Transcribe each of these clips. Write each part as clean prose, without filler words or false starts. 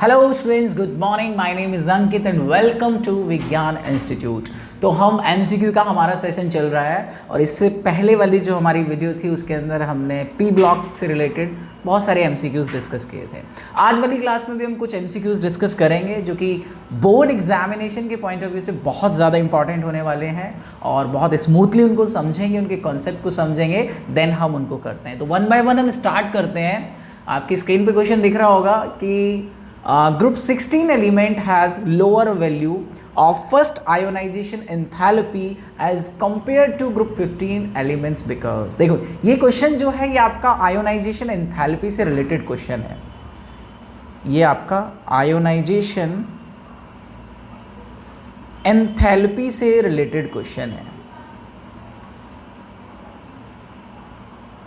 Hello students, good morning. My name is Ankit and welcome to Vigyan institute. तो हम MCQ का हमारा सेशन चल रहा है और इससे पहले वाली जो हमारी वीडियो थी उसके अंदर हमने पी ब्लॉक से रिलेटेड बहुत सारे एमसीक्यूज़ डिस्कस किए थे। आज वाली क्लास में भी हम कुछ एमसीक्यूज़ डिस्कस करेंगे जो कि बोर्ड एग्जामिनेशन के पॉइंट ऑफ व्यू से बहुत ज़्यादा इंपॉर्टेंट होने वाले हैं और बहुत स्मूथली उनको समझेंगे, उनके कॉन्सेप्ट को समझेंगे, देन हम उनको करते हैं। तो वन बाय वन हम स्टार्ट करते हैं। आपकी स्क्रीन पे क्वेश्चन दिख रहा होगा कि group 16 element has lower value of first ionization enthalpy as compared to group 15 elements because देखो ये क्वेश्चन जो है ये आपका आयोनाइजेशन एंथैल्पी से रिलेटेड क्वेश्चन है। ये आपका आयोनाइजेशन एंथैल्पी से रिलेटेड क्वेश्चन है।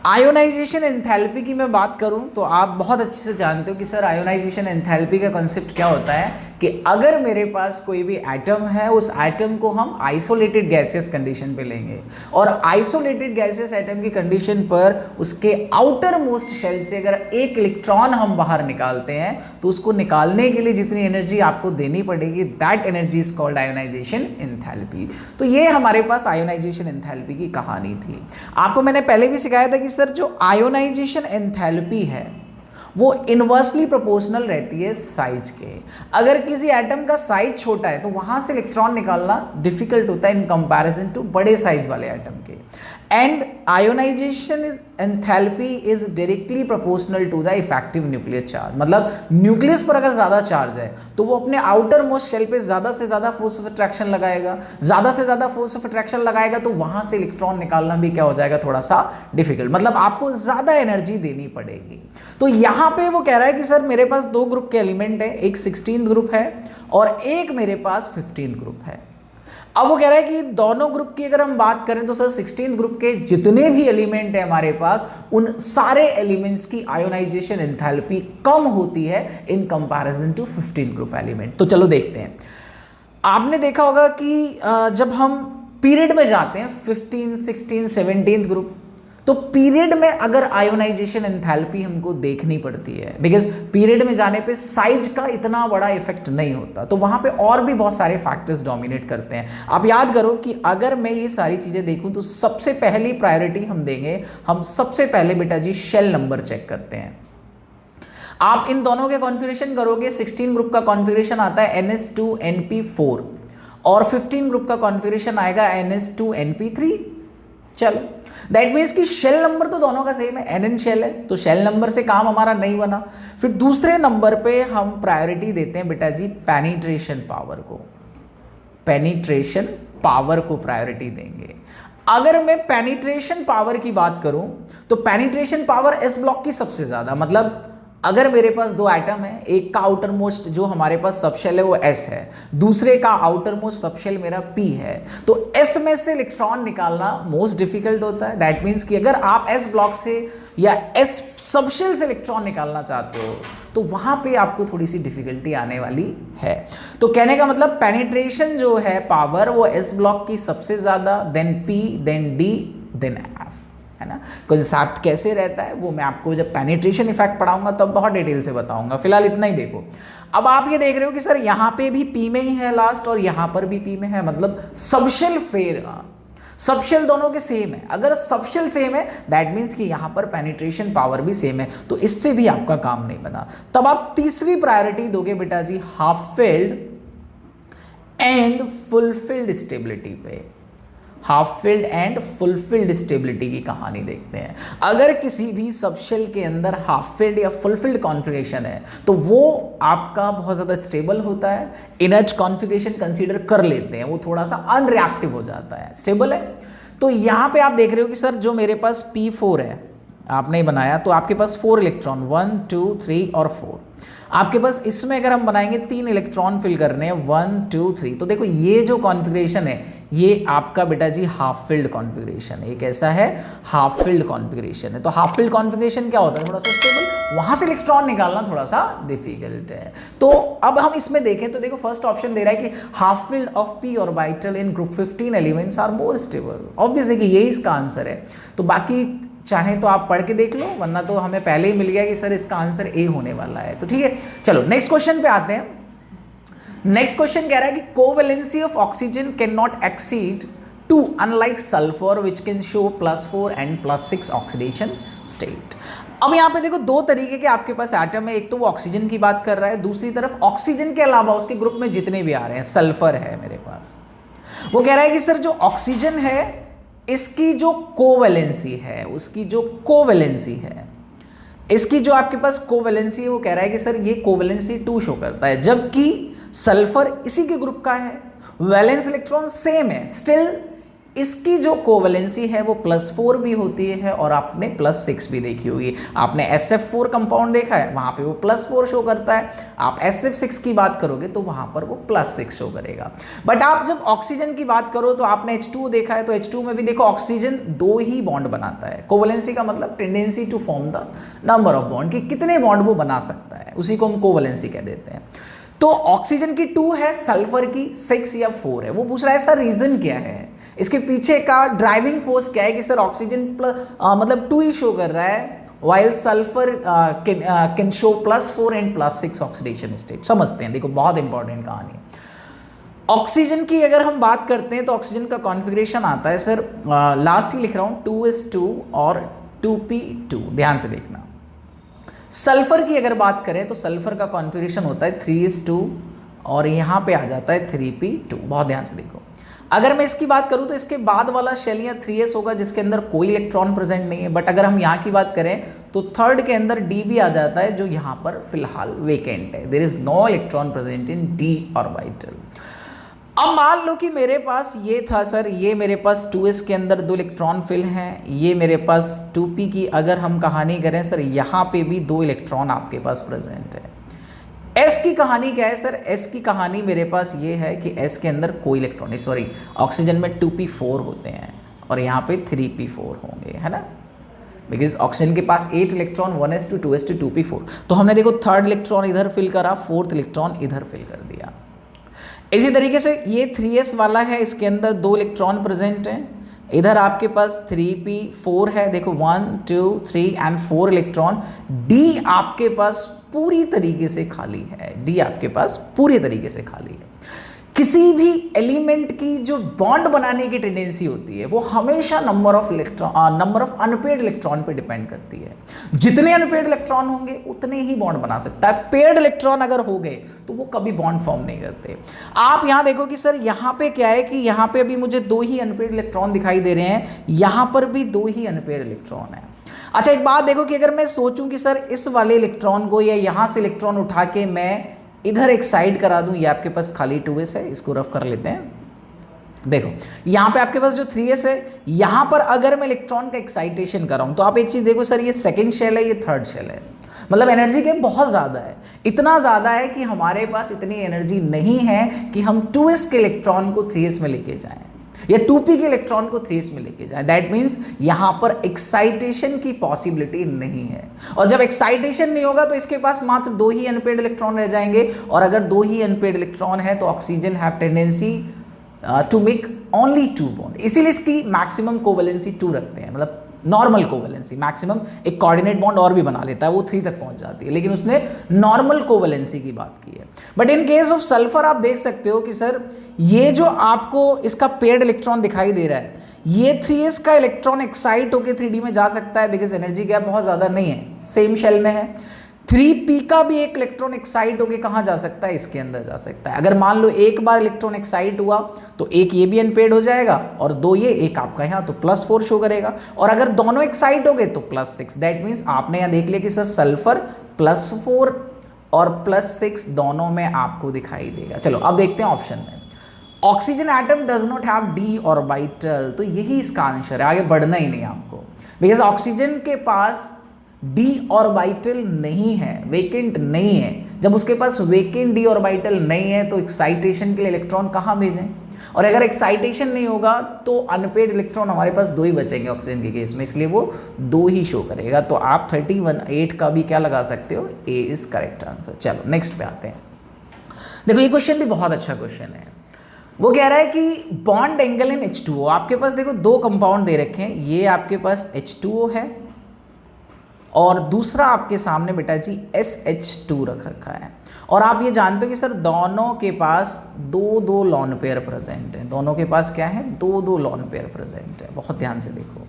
आयोनाइजेशन एंथैल्पी की मैं बात करूं तो आप बहुत अच्छे से जानते हो कि सर आयोनाइजेशन एंथैल्पी का कॉन्सेप्ट क्या होता है कि अगर मेरे पास कोई भी एटम है उस एटम को हम आइसोलेटेड गैसियस कंडीशन पे लेंगे और आइसोलेटेड गैसियस एटम की कंडीशन पर उसके आउटर मोस्ट शेल से अगर एक इलेक्ट्रॉन हम बाहर निकालते हैं तो उसको निकालने के लिए जितनी एनर्जी आपको देनी पड़ेगी that energy is called ionisation enthalpy. तो ये हमारे पास आयोनाइजेशन एंथैल्पी की कहानी थी। आपको मैंने पहले भी सिखाया था कि सर जो आयोनाइजेशन एंथैल्पी है वो इनवर्सली प्रोपोर्शनल रहती है साइज के। अगर किसी एटम का साइज छोटा है तो वहां से इलेक्ट्रॉन निकालना डिफिकल्ट होता है इन कंपैरिजन टू बड़े साइज वाले एटम के। And ionization enthalpy is directly proportional to the effective nuclear charge. मतलब न्यूक्लियस पर अगर ज्यादा चार्ज है तो वो अपने आउटर मोस्ट शेल पे ज्यादा से ज्यादा फोर्स ऑफ अट्रैक्शन लगाएगा, ज्यादा से ज्यादा फोर्स ऑफ अट्रैक्शन लगाएगा तो वहां से इलेक्ट्रॉन निकालना भी क्या हो जाएगा, थोड़ा सा डिफिकल्ट। मतलब आपको ज्यादा एनर्जी देनी पड़ेगी। तो यहां पे वो कह रहा है कि सर मेरे पास दो ग्रुप के एलिमेंट है, एक 16th ग्रुप है और एक मेरे पास 15th ग्रुप है। अब वो कह रहा है कि दोनों ग्रुप की अगर हम बात करें तो सर 16th ग्रुप के जितने भी एलिमेंट है हमारे पास उन सारे एलिमेंट्स की आयोनाइजेशन एंथैल्पी कम होती है in comparison to 15th group element. तो चलो देखते हैं। आपने देखा होगा कि जब हम पीरियड में जाते हैं 15, 16, 17th ग्रुप, तो पीरियड में अगर आयोनाइजेशन एंथैल्पी हमको देखनी पड़ती है बिकॉज पीरियड में जाने पे साइज का इतना बड़ा इफेक्ट नहीं होता, तो वहां पे और भी बहुत सारे फैक्टर्स डोमिनेट करते हैं। आप याद करो कि अगर मैं ये सारी चीजें देखूं तो सबसे पहली प्रायोरिटी हम देंगे, हम सबसे पहले बेटा जी शेल नंबर चेक करते हैं। आप इन दोनों के कॉन्फ़िगरेशन करोगे, 16 ग्रुप का कॉन्फ़िगरेशन आता है NS2NP4 और 15 ग्रुप का कॉन्फ़िगरेशन आएगा NS2NP3। चलो दैट मीन्स कि शेल नंबर तो दोनों का सेम है, NN शेल है, तो शेल नंबर से काम हमारा नहीं बना। फिर दूसरे नंबर पे हम प्रायोरिटी देते हैं बेटा जी पेनिट्रेशन पावर को, पेनिट्रेशन पावर को प्रायोरिटी देंगे। अगर मैं पेनिट्रेशन पावर की बात करूं तो पेनिट्रेशन पावर एस ब्लॉक की सबसे ज्यादा। मतलब अगर मेरे पास दो एटम है, एक का आउटर मोस्ट जो हमारे पास सबशेल है वो S है, दूसरे का आउटर मोस्ट सबशेल मेरा P है, तो S में से इलेक्ट्रॉन निकालना मोस्ट डिफिकल्ट होता है। दैट मीन्स कि अगर आप S ब्लॉक से या S सबशेल से इलेक्ट्रॉन निकालना चाहते हो तो वहां पे आपको थोड़ी सी डिफिकल्टी आने वाली है। तो कहने का मतलब पेनिट्रेशन जो है पावर वो S ब्लॉक की सबसे ज्यादा, then P, then D, then F, है ना। कंसेप्ट कैसे रहता है वो मैं आपको जब पेनिट्रेशन इफेक्ट पढ़ाऊंगा तब बहुत डिटेल से बताऊंगा। फिलहाल इतना ही देखो। अब आप ये देख रहे हो कि सर यहाँ पे भी P में ही है लास्ट और यहाँ पर भी P में है, मतलब सबशेल फेयर, सबशेल दोनों के सेम है। अगर सबशेल सेम है दैट मीन्स कि यहाँ पर पेनिट्रेशन पावर भी सेम है, तो इससे भी आपका काम नहीं बना। तब आप तीसरी प्रायोरिटी दोगे बेटा जी half filled and fulfilled stability पे। Half filled and fulfilled stability की कहानी देखते हैं। अगर किसी भी सबशेल के अंदर हाफ फिल्ड या फुलफिल्ड कॉन्फ़िगरेशन है तो वो आपका बहुत ज़्यादा स्टेबल होता है, इनर्ट कॉन्फ़िगरेशन कंसीडर कर लेते हैं, वो थोड़ा सा अनरिएक्टिव हो जाता है, स्टेबल है। तो यहाँ पे आप देख रहे हो कि सर जो मेरे पास P4 है, आपने बनाया तो आपके पास 4 इलेक्ट्रॉन, 1, 2, 3 और 4 आपके पास। इसमें अगर हम बनाएंगे 3 इलेक्ट्रॉन फिल करने हैं, 1, 2, 3, तो देखो ये जो कॉन्फ़िगरेशन है ये आपका बेटा जी हाफ फिल्ड कॉन्फ़िगरेशन है। ये कैसा है, हाफ फिल्ड कॉन्फ़िगरेशन है। तो हाफ फिल्ड कॉन्फ़िगरेशन क्या होता है, थोड़ा सा स्टेबल, वहां से इलेक्ट्रॉन निकालना थोड़ा सा डिफिकल्ट है। तो अब हम इसमें देखें तो देखो फर्स्ट ऑप्शन दे रहा है कि half filled of p orbital in group 15 elements are more stable. Obvious है कि यही इसका आंसर है। तो बाकी चाहे तो आप पढ़ के देख लो, वरना तो हमें पहले ही मिल गया कि सर इसका आंसर ए होने वाला है। तो ठीक है, चलो नेक्स्ट क्वेश्चन पे आते हैं। नेक्स्ट क्वेश्चन कह रहा है कि covalency of oxygen can not exceed 2 unlike sulphur which can show +4 and +6 oxidation state. अब यहाँ पे देखो दो तरीके के आपके पास एटम है, एक तो वो ऑक्सीजन की बात कर रहा है, दूसरी तरफ ऑक्सीजन के अलावा उसके ग्रुप में जितने भी आ रहे हैं, सल्फर है मेरे पास। वो कह रहा है कि सर जो ऑक्सीजन है इसकी जो कोवेलेंसी है, उसकी जो कोवेलेंसी है, इसकी जो आपके पास कोवेलेंसी है, वो कह रहा है कि सर ये कोवेलेंसी 2 शो करता है, जबकि सल्फर इसी के ग्रुप का है, वैलेंस इलेक्ट्रॉन सेम है, स्टिल इसकी जो कोवेलेंसी है वो +4 भी होती है और आपने +6 भी देखी होगी। आपने SF4 कंपाउंड देखा है, वहां पे वो +4 शो करता है, आप SF6 की बात करोगे तो वहां पर वो +6 शो करेगा। बट आप जब ऑक्सीजन की बात करो तो आपने H2 देखा है, तो H2 में भी देखो ऑक्सीजन 2 ही बॉन्ड बनाता है। कोवेलेंसी का मतलब tendency to form the number of bond, कि कितने बॉन्ड वो बना सकता है, उसी को हम कोवेलेंसी कह देते हैं। तो ऑक्सीजन की 2 है, सल्फर की 6 या 4 है। वो पूछ रहा है सर रीजन क्या है, इसके पीछे का ड्राइविंग फोर्स क्या है कि सर ऑक्सीजन मतलब 2 ही शो कर रहा है, while sulphur can show +4 and +6 oxidation state. समझते हैं, देखो बहुत इंपॉर्टेंट कहानी है। ऑक्सीजन की अगर हम बात करते हैं तो ऑक्सीजन का कॉन्फ़िगरेशन आता है सर, लास्ट ही लिख रहा हूं, 2s2 और 2p2, ध्यान से देखना। सल्फर की अगर बात करें तो सल्फर का कॉन्फ़िगरेशन होता है 3s2 और यहाँ पे आ जाता है 3p2, बहुत ध्यान से देखो। अगर मैं इसकी बात करूँ तो इसके बाद वाला शेल यहाँ 3s होगा जिसके अंदर कोई इलेक्ट्रॉन प्रेजेंट नहीं है, बट अगर हम यहाँ की बात करें तो थर्ड के अंदर d भी आ जाता है जो यहाँ पर फिलहाल वेकेंट है, there is no electron present in d orbital. अब मान लो कि मेरे पास ये था सर, ये मेरे पास 2s के अंदर 2 इलेक्ट्रॉन फिल हैं, ये मेरे पास 2p की अगर हम कहानी करें सर, यहाँ पे भी 2 इलेक्ट्रॉन आपके पास प्रेजेंट है। s की कहानी क्या है सर, s की कहानी मेरे पास ये है कि s के अंदर कोई इलेक्ट्रॉन नहीं, सॉरी ऑक्सीजन में 2p4 होते हैं और यहाँ पे 3p4 होंगे, है ना, बिकॉज ऑक्सीजन के पास 8 इलेक्ट्रॉन 1s2 2s2 2p4। तो हमने देखो थर्ड इलेक्ट्रॉन इधर फिल करा, फोर्थ इलेक्ट्रॉन इधर फिल कर दिया। इसी तरीके से ये 3s वाला है, इसके अंदर 2 इलेक्ट्रॉन प्रेजेंट हैं, इधर आपके पास 3p4 है, देखो 1 2 3 एंड 4 इलेक्ट्रॉन। d आपके पास पूरी तरीके से खाली है, d आपके पास पूरी तरीके से खाली है। किसी भी एलिमेंट की जो बॉन्ड बनाने की टेंडेंसी होती है वो हमेशा नंबर ऑफ अनपेयर्ड इलेक्ट्रॉन पे डिपेंड करती है। जितने अनपेयर्ड इलेक्ट्रॉन होंगे उतने ही बॉन्ड बना सकता है। पेयर्ड इलेक्ट्रॉन अगर हो गए तो वो कभी बॉन्ड फॉर्म नहीं करते। आप यहाँ देखो कि सर यहाँ पे क्या है कि यहाँ पे अभी मुझे 2 ही अनपेयर्ड इलेक्ट्रॉन दिखाई दे रहे हैं, यहाँ पर भी 2 ही अनपेयर्ड इलेक्ट्रॉन है। अच्छा एक बात देखो कि अगर मैं सोचूं कि सर इस वाले इलेक्ट्रॉन को या यहाँ से इलेक्ट्रॉन उठा के मैं इधर एक साइड करा दूं, ये आपके पास खाली 2s है, इसको रफ कर लेते हैं। देखो यहाँ पे आपके पास जो 3s है, यहाँ पर अगर मैं इलेक्ट्रॉन का एक्साइटेशन कर रहा हूं तो आप एक चीज देखो सर, ये सेकंड शेल है, ये थर्ड शेल है, मतलब एनर्जी के बहुत ज़्यादा है, इतना ज़्यादा है कि हमारे पास इतनी एनर्जी नहीं है कि हम 2s के इलेक्ट्रॉन को 3s में लेके जाएं या 2p के इलेक्ट्रॉन को 3s में लेके जाएं। दैट मीन्स यहाँ पर एक्साइटेशन की पॉसिबिलिटी नहीं है, और जब एक्साइटेशन नहीं होगा तो इसके पास मात्र 2 ही अनपेयर्ड इलेक्ट्रॉन रह जाएंगे, और अगर 2 ही अनपेयर्ड इलेक्ट्रॉन है तो oxygen have tendency to make only 2 bond, इसीलिए इसकी मैक्सिमम कोवेलेंसी 2 रखते हैं, मतलब नॉर्मल कोवेलेंसी। मैक्सिमम एक कोऑर्डिनेट बॉन्ड और भी बना लेता है, वो 3 तक पहुंच जाती है, लेकिन उसने नॉर्मल कोवेलेंसी की बात की है। But in case of sulphur आप देख सकते हो कि सर ये जो आपको इसका पेयर्ड इलेक्ट्रॉन दिखाई दे रहा है, ये 3s का इलेक्ट्रॉन एक्साइट होकर 3d में जा सकता है, बिकॉज एनर्जी गैप बहुत ज़्यादा नहीं है, सेम शेल में है। 3p का भी एक इलेक्ट्रॉन एक्साइट होकर कहाँ जा सकता है, इसके अंदर जा सकता है। अगर मान लो एक बार इलेक्ट्रॉन एक्साइट हुआ तो एक ये भी अनपेयर्ड हो जाएगा और 2 ये, एक आपका यहाँ, तो +4 शो करेगा, और अगर दोनों एक्साइट हो गए तो +6। दैट मीन्स आपने यहाँ देख लिया कि सर सल्फर +4 और +6 दोनों में आपको दिखाई देगा। चलो अब देखते हैं ऑप्शन में। Oxygen atom does not have d orbital, तो यही इसका आंसर है, आगे बढ़ना ही नहीं आपको, बिकॉज ऑक्सीजन के पास d ऑर्बिटल नहीं है, वेकेंट नहीं है। जब उसके पास वेकेंट d ऑर्बिटल नहीं है तो एक्साइटेशन के लिए इलेक्ट्रॉन कहाँ भेजें, और अगर एक्साइटेशन नहीं होगा तो अनपेयर्ड इलेक्ट्रॉन हमारे पास 2 ही बचेंगे ऑक्सीजन के केस में, इसलिए वो 2 ही शो करेगा। तो आप 31 का भी क्या लगा सकते हो, ए इज करेक्ट आंसर। चलो नेक्स्ट पे आते हैं। देखो ये क्वेश्चन भी बहुत अच्छा क्वेश्चन है। वो कह रहा है कि बॉन्ड एंगल इन H2O, आपके पास देखो दो कंपाउंड दे रखे हैं, ये आपके पास H2O है और दूसरा आपके सामने बेटा जी SH2 रख रखा है। और आप ये जानते हो कि सर दोनों के पास दो दो लॉन पेयर प्रेजेंट है, दोनों के पास क्या है, दो दो लॉन पेयर प्रेजेंट है। बहुत ध्यान से देखो,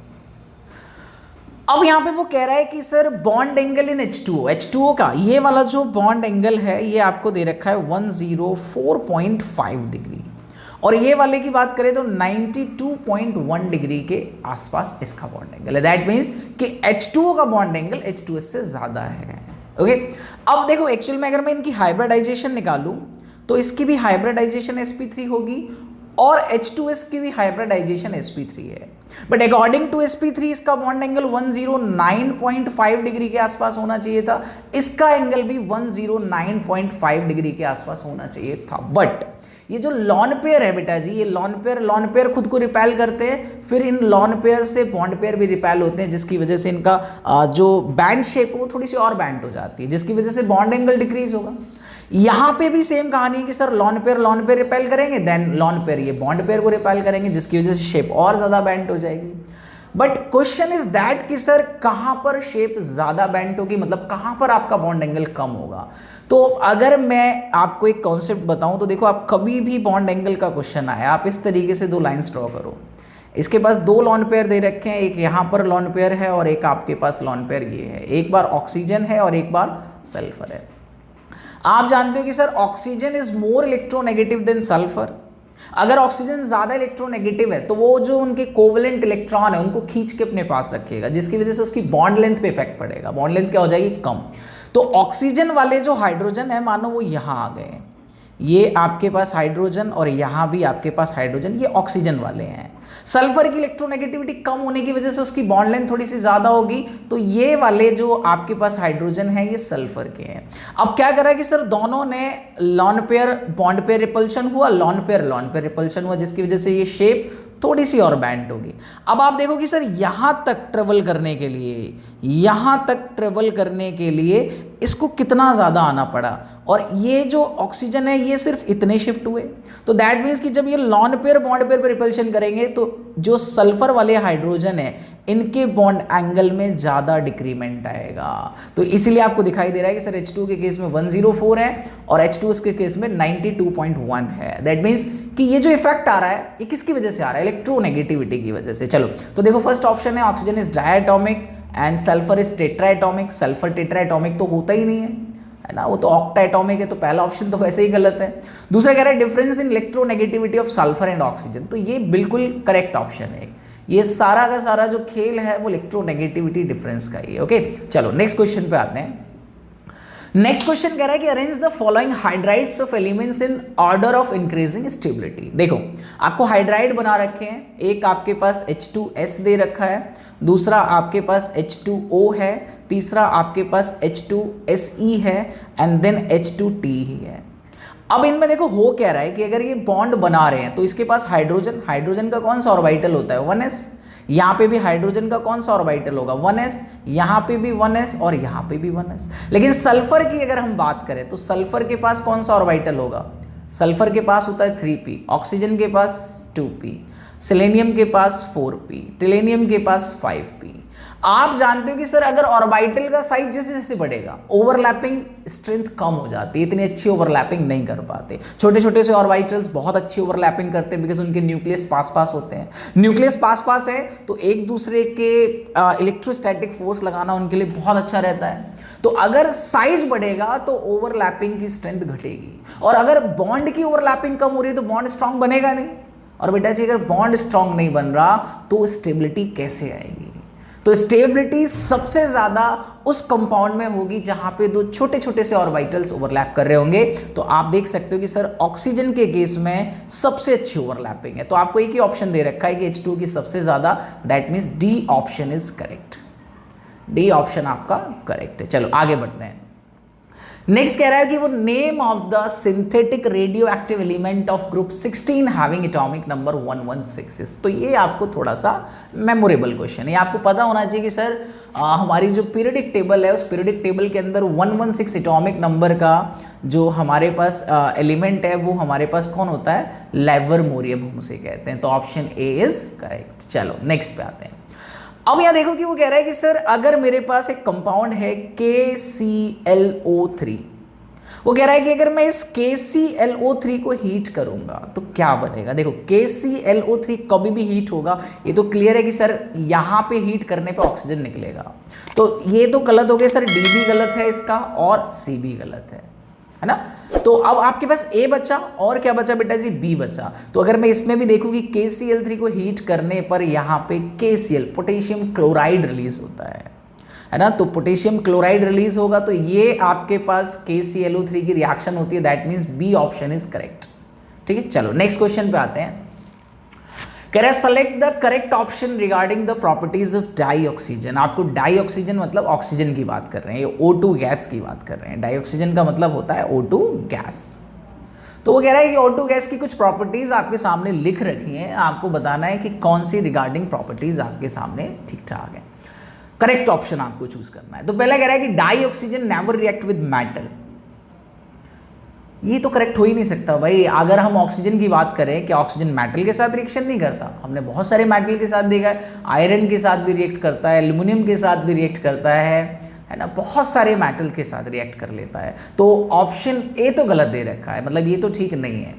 अब यहां पे वो कह रहा है कि sir bond angle in H2O का ये वाला जो बॉन्ड एंगल है ये आपको दे रखा है 104.5 डिग्री, और ये वाले की बात करें तो 92.1 डिग्री के आसपास इसका बॉन्ड एंगल है। दैट मींस कि H2O का बॉन्ड एंगल H2S से ज्यादा है। ओके, अब देखो एक्चुअल में अगर मैं इनकी हाइब्रिडाइजेशन निकालूं तो इसकी भी हाइब्रिडाइजेशन sp3 होगी और H2S की भी हाइब्रिडाइजेशन sp3 है, बट अकॉर्डिंग टू sp3 इसका बॉन्ड एंगल 109.5 डिग्री के आसपास होना चाहिए था, इसका एंगल भी 109.5 डिग्री के आसपास होना चाहिए था। बट ये जो लॉन पेयर है बेटा जी, ये लॉन पेयर खुद को रिपेल करते हैं, फिर इन लॉन पेयर से बॉन्ड पेयर भी रिपेल होते हैं, जिसकी वजह से इनका जो बैंड शेप है वो थोड़ी सी और बैंड हो जाती है, जिसकी वजह से बॉन्ड एंगल डिक्रीज होगा। यहां पे भी सेम कहानी है कि सर लॉन पेयर रिपेल करेंगे, देन लॉन पेयर ये बॉन्ड पेयर को रिपेल करेंगे, जिसकी वजह से शेप और ज्यादा बैंड हो जाएगी। बट क्वेश्चन इज दैट कि सर कहां पर शेप ज्यादा बैंड होगी, मतलब कहां पर आपका बॉन्ड एंगल कम होगा। तो अगर मैं आपको एक कॉन्सेप्ट बताऊं तो देखो, आप कभी भी बॉन्ड एंगल का क्वेश्चन आया, आप इस तरीके से दो लाइंस ड्रॉ करो, इसके पास दो लॉन पेयर दे रखे हैं, एक यहां पर लॉन पेयर है और एक आपके पास लॉन पेयर ये है, एक बार ऑक्सीजन है और एक बार सल्फर है। आप जानते हो कि sir oxygen is more electronegative than sulphur. अगर ऑक्सीजन ज्यादा इलेक्ट्रोनेगेटिव है तो वो जो उनके कोवेलेंट इलेक्ट्रॉन है उनको खींच के अपने पास रखेगा, जिसकी वजह से उसकी बॉन्ड लेंथ पे इफेक्ट पड़ेगा, बॉन्ड लेंथ क्या हो जाएगी, कम। तो ऑक्सीजन वाले जो हाइड्रोजन है, मानो वो यहां आ गए, ये आपके पास हाइड्रोजन और यहां भी आपके पास हाइड्रोजन, ये ऑक्सीजन वाले हैं। सल्फर की इलेक्ट्रोनेगेटिविटी कम होने की वजह से उसकी बॉन्ड लेंथ थोड़ी सी ज्यादा होगी, तो ये वाले जो आपके पास हाइड्रोजन है ये सल्फर के हैं। अब क्या करा कि सर दोनों ने lone pair bond pair repulsion हुआ, लॉन पेयर रिपल्शन हुआ, जिसकी वजह से ये शेप थोड़ी सी और बैंड होगी। अब आप देखो कि सर यहां तक ट्रेवल करने के लिए इसको कितना ज्यादा आना पड़ा, और ये जो ऑक्सीजन है ये सिर्फ इतने शिफ्ट हुए। तो दैट मीन्स कि जब ये लॉन पेयर बॉन्ड पेयर पर रिपल्शन करेंगे तो जो सल्फर वाले हाइड्रोजन है इनके बॉन्ड एंगल में ज्यादा डिक्रीमेंट आएगा। तो इसीलिए आपको दिखाई दे रहा है कि सर H2 के केस में 104 है और H2S के केस में 92.1 है। दैट मीन्स कि ये जो इफेक्ट आ रहा है ये किसकी वजह से आ रहा है, इलेक्ट्रोनेगेटिविटी की वजह से। चलो तो देखो, फर्स्ट ऑप्शन है oxygen is diatomic and sulphur is tetratomic. Sulphur tetratomic तो होता ही नहीं है ना, वो तो ऑक्टाएटॉमिक है, तो पहला ऑप्शन तो वैसे ही गलत है। दूसरा कह रहा है difference in electronegativity of sulphur and oxygen, तो ये बिल्कुल करेक्ट ऑप्शन है। ये सारा का सारा जो खेल है वो इलेक्ट्रोनेगेटिविटी डिफरेंस का ही है। ओके, चलो नेक्स्ट क्वेश्चन पे आते हैं। नेक्स्ट क्वेश्चन कह रहा है कि arrange the following hydrides of elements in order of increasing stability. देखो आपको हाइड्राइड बना रखे हैं, एक आपके पास H2S दे रखा है, दूसरा आपके पास H2O है, तीसरा आपके पास H2SE है एंड देन H2T ही है। अब इनमें देखो हो क्या रहा है कि अगर ये बॉन्ड बना रहे हैं तो इसके पास हाइड्रोजन का कौन सा ऑर्बिटल होता है, 1s। यहाँ पे भी हाइड्रोजन का कौन सा ऑर्बिटल होगा, 1s, यहाँ पे भी 1s और यहाँ पे भी 1s। लेकिन सल्फर की अगर हम बात करें तो सल्फर के पास कौन सा ऑर्बिटल होगा, सल्फर के पास होता है 3p, ऑक्सीजन के पास 2p, सेलेनियम के पास 4p, टिलेनियम के पास 5p। आप जानते हो कि सर अगर ऑर्बिटल का साइज जैसे जैसे बढ़ेगा ओवरलैपिंग स्ट्रेंथ कम हो जाती है, इतनी अच्छी ओवरलैपिंग नहीं कर पाते। छोटे छोटे से ऑर्बिटल्स बहुत अच्छी ओवरलैपिंग करते हैं बिकॉज उनके न्यूक्लियस पास होते हैं। न्यूक्लियस पास है तो एक दूसरे के इलेक्ट्रोस्टैटिक फोर्स लगाना उनके लिए बहुत अच्छा रहता है। तो अगर साइज बढ़ेगा तो ओवरलैपिंग की स्ट्रेंथ घटेगी, और अगर बॉन्ड की ओवरलैपिंग कम हो रही है तो बॉन्ड स्ट्रांग बनेगा नहीं। और बेटा जी अगर बॉन्ड स्ट्रांग नहीं बन रहा तो स्टेबिलिटी कैसे आएगी। तो स्टेबिलिटी सबसे ज्यादा उस कंपाउंड में होगी जहां पे दो छोटे छोटे से ऑर्बिटल्स ओवरलैप कर रहे होंगे। तो आप देख सकते हो कि सर ऑक्सीजन के केस में सबसे अच्छी ओवरलैपिंग है, तो आपको एक ही ऑप्शन दे रखा है कि H2 की सबसे ज्यादा, that means D option is correct. D option आपका करेक्ट है। चलो आगे बढ़ते हैं। नेक्स्ट कह रहा है कि वो name of the synthetic radio active element of group 16 having atomic number 116। तो ये आपको थोड़ा सा मेमोरेबल क्वेश्चन है, ये आपको पता होना चाहिए कि सर हमारी जो पीरियडिक टेबल है उस पीरियडिक टेबल के अंदर 116 एटॉमिक नंबर का जो हमारे पास एलिमेंट है वो हमारे पास कौन होता है, लेवर्मोरियम हम उसे कहते हैं। तो ऑप्शन ए इज करेक्ट। चलो नेक्स्ट पे आते हैं। अब यहाँ देखो कि वो कह रहा है कि सर अगर मेरे पास एक कंपाउंड है KClO3, वो कह रहा है कि अगर मैं इस KClO3 को हीट करूंगा तो क्या बनेगा। देखो KClO3 कभी भी हीट होगा, ये तो क्लियर है कि सर यहाँ पे हीट करने पे ऑक्सीजन निकलेगा, तो ये तो गलत हो गया सर, डी भी गलत है इसका और सी भी गलत है ना। तो अब आपके पास ए बचा और क्या बचा बेटा जी, बी बचा। तो अगर मैं इसमें भी देखूँ कि KCl3 को हीट करने पर यहाँ पे KCl पोटेशियम क्लोराइड रिलीज होता है ना, तो पोटेशियम क्लोराइड रिलीज होगा, तो ये आपके पास KClO3 की रिएक्शन होती है, that means B option is correct. ठीक है, चलो नेक्स्ट क्वेश्चन पे आते हैं। कह रहा है select the correct option regarding the properties of dioxygen. आपको डाइऑक्सीजन मतलब ऑक्सीजन की बात कर रहे हैं, ये O2 गैस की बात कर रहे हैं। डाइऑक्सीजन का मतलब होता है O2 गैस। तो वो कह रहा है कि O2 गैस की कुछ प्रॉपर्टीज आपके सामने लिख रखी हैं, आपको बताना है कि कौन सी रिगार्डिंग प्रॉपर्टीज आपके सामने ठीक ठाक है। करेक्ट ऑप्शन आपको चूज करना है। तो पहला कह रहा है कि dioxygen never react with metal. ये तो करेक्ट हो ही नहीं सकता भाई। अगर हम ऑक्सीजन की बात करें, क्या ऑक्सीजन मेटल के साथ रिएक्शन नहीं करता? हमने बहुत सारे मेटल के साथ देखा है, आयरन के साथ भी रिएक्ट करता है, एल्युमिनियम के साथ भी रिएक्ट करता है ना, बहुत सारे मेटल के साथ रिएक्ट कर लेता है। तो ऑप्शन ए तो गलत दे रखा है, मतलब ये तो ठीक नहीं है।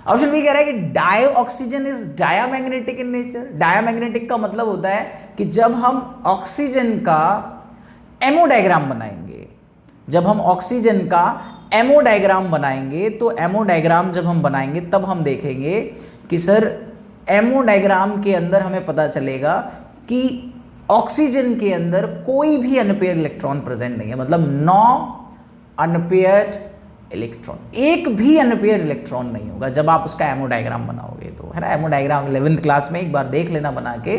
ऑप्शन बी कह रहा है कि dioxygen is diamagnetic in nature. Diamagnetic का मतलब होता है कि जब हम ऑक्सीजन का एमओ डायग्राम बनाएंगे, जब हम ऑक्सीजन का एमओ डायग्राम बनाएंगे, तो एमओ डायग्राम जब हम बनाएंगे तब हम देखेंगे कि सर एमओ डायग्राम के अंदर हमें पता चलेगा कि ऑक्सीजन के अंदर कोई भी अनपेयर्ड इलेक्ट्रॉन प्रेजेंट नहीं है, मतलब 9 अनपेयर्ड इलेक्ट्रॉन, एक भी अनपेयर्ड इलेक्ट्रॉन नहीं होगा जब आप उसका एमओ डायग्राम बनाओगे तो, है ना। एमओ डायग्राम 11th क्लास में एक बार देख लेना बना के,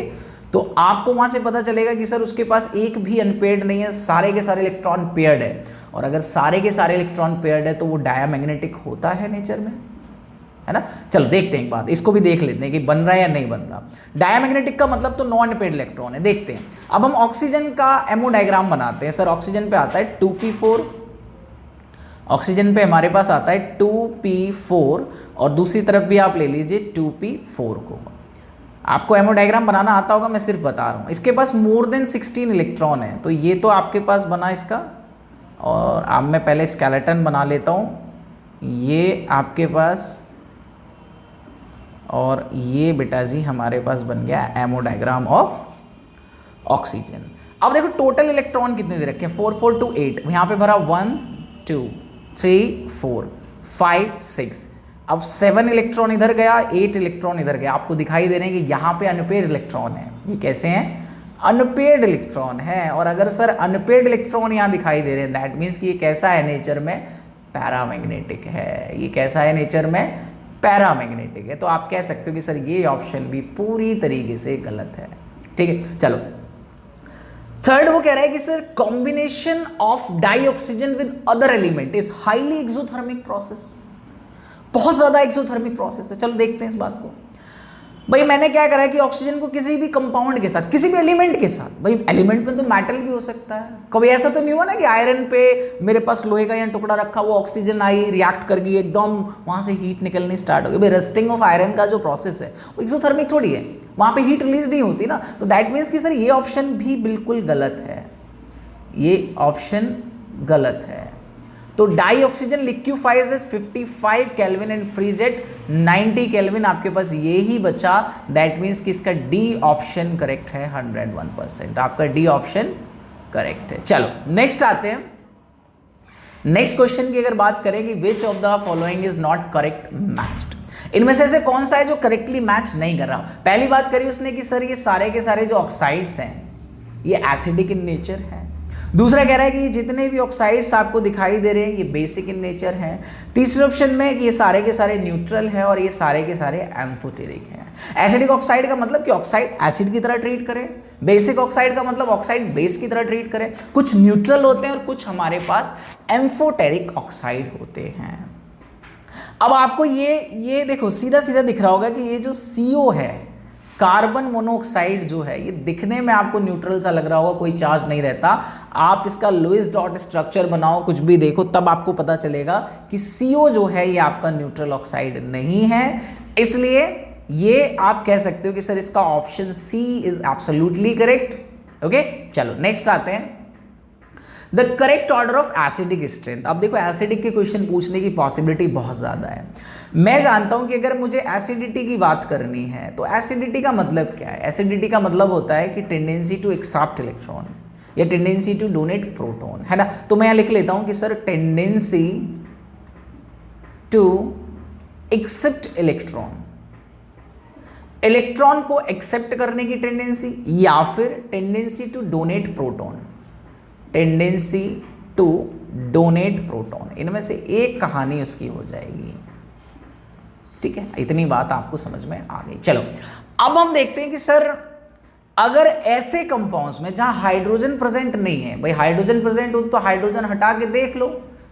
तो आपको वहां से पता चलेगा कि सर उसके पास एक भी अनपेयर्ड नहीं है, सारे के सारे इलेक्ट्रॉन पेयर्ड है। और अगर सारे के सारे इलेक्ट्रॉन पेयर्ड है तो वो डायामैग्नेटिक होता है नेचर में, है ना। चलो देखते हैं एक बात, इसको भी देख लेते हैं कि बन रहा है या नहीं बन रहा। डायामैग्नेटिक का मतलब तो नॉन अनपेयर्ड इलेक्ट्रॉन है। देखते हैं, अब हम ऑक्सीजन का एमओ डायग्राम बनाते हैं। सर ऑक्सीजन पे आता है 2p4, ऑक्सीजन पे हमारे पास आता है 2p4, और दूसरी तरफ भी आप ले लीजिए 2p4 को। आपको एमओ डायग्राम बनाना आता होगा, मैं सिर्फ बता रहा हूँ। इसके पास मोर देन 16 इलेक्ट्रॉन है, तो ये तो आपके पास बना इसका, और अब मैं पहले स्केलेटन बना लेता हूँ। ये आपके पास, और ये बेटा जी हमारे पास बन गया एमओ डायग्राम ऑफ ऑक्सीजन। अब देखो टोटल इलेक्ट्रॉन कितने दे रखे हैं, 4 4 2 8, यहाँ पे भरा 1 2 3 4 5 6, अब 7 इलेक्ट्रॉन इधर गया, 8 इलेक्ट्रॉन इधर गया। आपको दिखाई दे रहे हैं कि यहाँ पे अनपेयर्ड इलेक्ट्रॉन है। ये कैसे हैं, अनपेयर्ड इलेक्ट्रॉन है। और अगर सर अनपेयर्ड इलेक्ट्रॉन यहाँ दिखाई दे रहे हैं, दैट मीन्स कि ये कैसा है नेचर में, पैरामैग्नेटिक है। ये कैसा है नेचर में, पैरामैग्नेटिक है। तो आप कह सकते हो कि सर ये ऑप्शन भी पूरी तरीके से गलत है। ठीक है, चलो थर्ड वो कह रहा है कि sir combination of dioxygen with other element is highly exothermic process. बहुत ज्यादा एक्सोथर्मिक प्रोसेस है। चलो देखते हैं इस बात को। भाई मैंने क्या करा है कि ऑक्सीजन को किसी भी कंपाउंड के साथ, किसी भी एलिमेंट के साथ, भाई एलिमेंट में तो मेटल भी हो सकता है, कभी ऐसा तो नहीं हुआ ना कि आयरन पे मेरे पास लोहे का यहाँ टुकड़ा रखा, वो ऑक्सीजन आई, रिएक्ट कर गई, एकदम वहां से हीट निकलनी स्टार्ट हो गई। भाई रस्टिंग ऑफ आयरन का जो प्रोसेस है वो एक्सोथर्मिक थोड़ी है, वहां पे हीट रिलीज नहीं होती ना। तो दैट मीन्स कि सर ये ऑप्शन भी बिल्कुल गलत है, ये ऑप्शन गलत है। तो dioxygen liquefies at 55 kelvin and freeze at 90 kelvin, आपके पास ये ही बचा। दैट मीन्स कि इसका डी ऑप्शन करेक्ट है 101%। आपका डी ऑप्शन करेक्ट है। चलो नेक्स्ट आते हैं। नेक्स्ट क्वेश्चन की अगर बात करें कि which of the following is not correct matched, इनमें से कौन सा है जो करेक्टली मैच नहीं कर रहा। पहली बात करी उसने कि सर ये सारे के सारे जो ऑक्साइड्स हैं ये एसिडिक इन नेचर है, दूसरा कह रहा है कि जितने भी ऑक्साइड्स आपको दिखाई दे रहे हैं ये बेसिक इन नेचर हैं। तीसरे ऑप्शन में कि ये सारे के सारे न्यूट्रल हैं और ये सारे के सारे एम्फोटेरिक हैं। एसिडिक ऑक्साइड का मतलब कि ऑक्साइड एसिड की तरह ट्रीट करे, बेसिक ऑक्साइड का मतलब ऑक्साइड बेस की तरह ट्रीट करे, कुछ न्यूट्रल होते हैं और कुछ हमारे पास एम्फोटेरिक ऑक्साइड होते हैं। अब आपको ये देखो सीधा सीधा दिख रहा होगा कि ये जो CO है, कार्बन मोनोऑक्साइड जो है, ये दिखने में आपको न्यूट्रल सा लग रहा होगा, कोई चार्ज नहीं रहता। आप इसका लुईस डॉट स्ट्रक्चर बनाओ, कुछ भी देखो, तब आपको पता चलेगा कि CO जो है ये आपका न्यूट्रल ऑक्साइड नहीं है। इसलिए ये आप कह सकते हो कि सर इसका option C is absolutely correct. Okay, चलो नेक्स्ट आते हैं, the correct order of acidic strength. अब देखो एसिडिक के क्वेश्चन पूछने की पॉसिबिलिटी बहुत ज़्यादा है। मैं जानता हूं कि अगर मुझे एसिडिटी की बात करनी है तो एसिडिटी का मतलब क्या है? एसिडिटी का मतलब होता है कि टेंडेंसी टू एक्सेप्ट इलेक्ट्रॉन या टेंडेंसी टू डोनेट प्रोटॉन, है ना। तो मैं यहां लिख लेता हूं कि sir tendency to accept electron, electron को एक्सेप्ट करने की टेंडेंसी या फिर tendency to donate proton, tendency to donate proton, इनमें से एक कहानी उसकी हो जाएगी। ठीक है, इतनी बात आपको समझ में आ गई। चलो अब हम देखते हैं कि सर अगर ऐसे कंपाउंड्स में जहां हाइड्रोजन प्रेजेंट नहीं है, भाई हाइड्रोजन प्रेजेंट हो तो हाइड्रोजन हटा के देख लो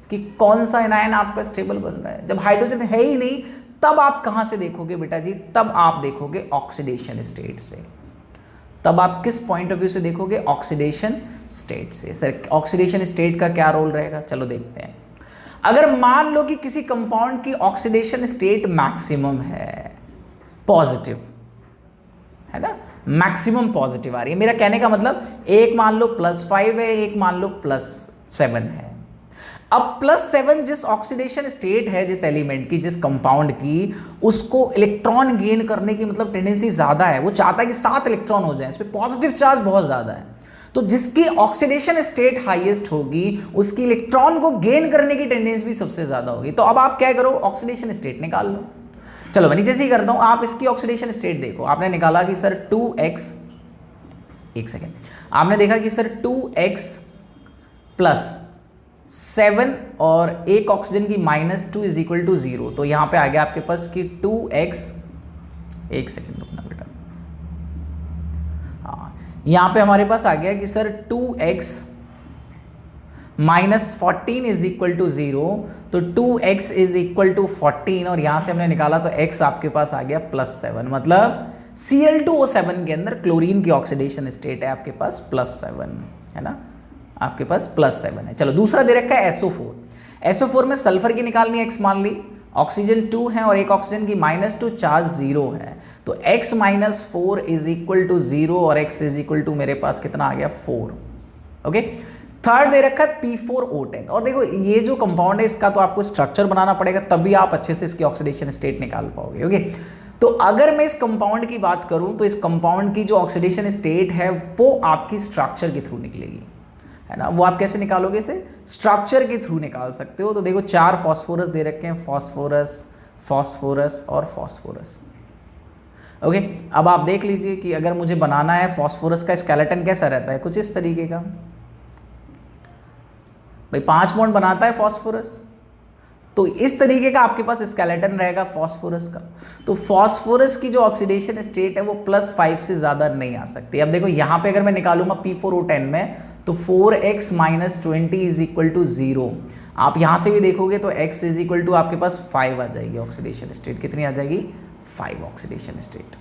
कि कौन सा एनायन आपका स्टेबल बन रहा है। जब हाइड्रोजन है ही नहीं तब आप कहां से देखोगे बेटा जी? तब आप देखोगे ऑक्सीडेशन स्टेट से। तब आप किस पॉइंट ऑफ व्यू से देखोगे? ऑक्सीडेशन स्टेट से। सर ऑक्सीडेशन स्टेट का क्या रोल रहेगा? चलो देखते हैं। अगर मान लो कि किसी कंपाउंड की ऑक्सीडेशन स्टेट मैक्सिमम है, पॉजिटिव है ना, मैक्सिमम पॉजिटिव आ रही है, मेरा कहने का मतलब एक मान लो +5 है, एक मान लो +7 है। अब +7 जिस ऑक्सीडेशन स्टेट है जिस एलिमेंट की, जिस कंपाउंड की, उसको इलेक्ट्रॉन गेन करने की मतलब टेंडेंसी ज्यादा है। वो चाहता है कि 7 इलेक्ट्रॉन हो जाए, इस पे पॉजिटिव चार्ज बहुत ज्यादा है। तो जिसकी ऑक्सीडेशन स्टेट हाईएस्ट होगी उसकी इलेक्ट्रॉन को गेन करने की टेंडेंसी भी सबसे ज्यादा होगी। तो अब आप क्या करो? ऑक्सीडेशन स्टेट निकाल लो। चलो मैं नीचे से ही करता हूं, आप इसकी ऑक्सीडेशन स्टेट देखो। आपने निकाला कि सर 2x, एक सेकेंड, आपने देखा कि सर 2x + 7 और एक ऑक्सीजन की -2 = 0। तो यहां पे आ गया आपके पास कि 2x, एक सेकेंड रुकना बेटा, हाँ यहां पे हमारे पास आ गया कि सर 2x - 14 = 0। तो 2x = 14 और यहां से हमने निकाला तो x आपके पास आ गया +7। मतलब Cl2O7 के अंदर क्लोरीन की ऑक्सीडेशन स्टेट है आपके पास +7, है ना, आपके पास +7 है। चलो दूसरा दे रखा है SO4। SO4 में सल्फर की निकालनी है, x मान ली, ऑक्सीजन 2 है और एक ऑक्सीजन की -2, चार्ज 0 है। तो x - 4 = 0 और x = मेरे पास कितना आ गया? 4। ओके, थर्ड दे रखा है P4O10। और देखो ये जो कंपाउंड है इसका तो आपको स्ट्रक्चर बनाना पड़ेगा, तभी आप अच्छे से इसकी ऑक्सीडेशन स्टेट निकाल पाओगे। ओके, तो अगर मैं इस कंपाउंड की बात करूं तो इस कंपाउंड की जो ऑक्सीडेशन स्टेट है वो आपकी स्ट्रक्चर के थ्रू निकलेगी, है ना। वो आप कैसे निकालोगे? इसे स्ट्रक्चर के थ्रू निकाल सकते हो। तो देखो 4 फॉस्फोरस दे रखे हैं, फॉस्फोरस, फॉस्फोरस और फॉस्फोरस। ओके, अब आप देख लीजिए कि अगर मुझे बनाना है फॉस्फोरस का स्केलेटन कैसा रहता है, कुछ इस तरीके का। भाई 5 बॉन्ड बनाता है फॉस्फोरस, तो इस तरीके का आपके पास स्केलेटन रहेगा फॉस्फोरस का। तो फॉस्फोरस की जो ऑक्सीडेशन स्टेट है वो +5 से ज्यादा नहीं आ सकती। अब देखो यहां पे अगर मैं निकालूंगा P4O10 में तो 4x - 20 = 0। आप यहां से भी देखोगे तो x = आपके पास 5 आ जाएगी ऑक्सीडेशन स्टेट। कितनी आ जाएगी? 5 ऑक्सीडेशन स्टेट।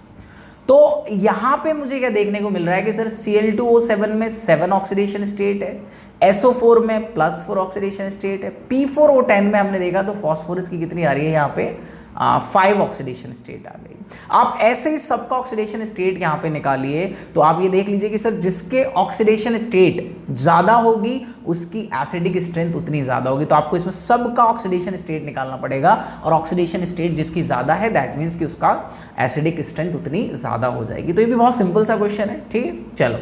तो यहां पे मुझे क्या देखने को मिल रहा है कि सर Cl2O7 में 7 ऑक्सीडेशन स्टेट है, SO4 में +4 ऑक्सीडेशन स्टेट है, P4O10 में हमने देखा तो फॉस्फोरस की कितनी आ रही है यहाँ पे? 5 ऑक्सीडेशन स्टेट आ गई। आप ऐसे ही सबका ऑक्सीडेशन स्टेट यहाँ पे निकालिए तो आप ये देख लीजिए कि सर जिसके ऑक्सीडेशन स्टेट ज़्यादा होगी उसकी एसिडिक स्ट्रेंथ उतनी ज़्यादा होगी। तो आपको इसमें सबका ऑक्सीडेशन स्टेट निकालना पड़ेगा और ऑक्सीडेशन स्टेट जिसकी ज़्यादा है दैट मीन्स कि उसका एसिडिक स्ट्रेंथ उतनी ज़्यादा हो जाएगी। तो ये भी बहुत सिंपल सा क्वेश्चन है, ठीक है। चलो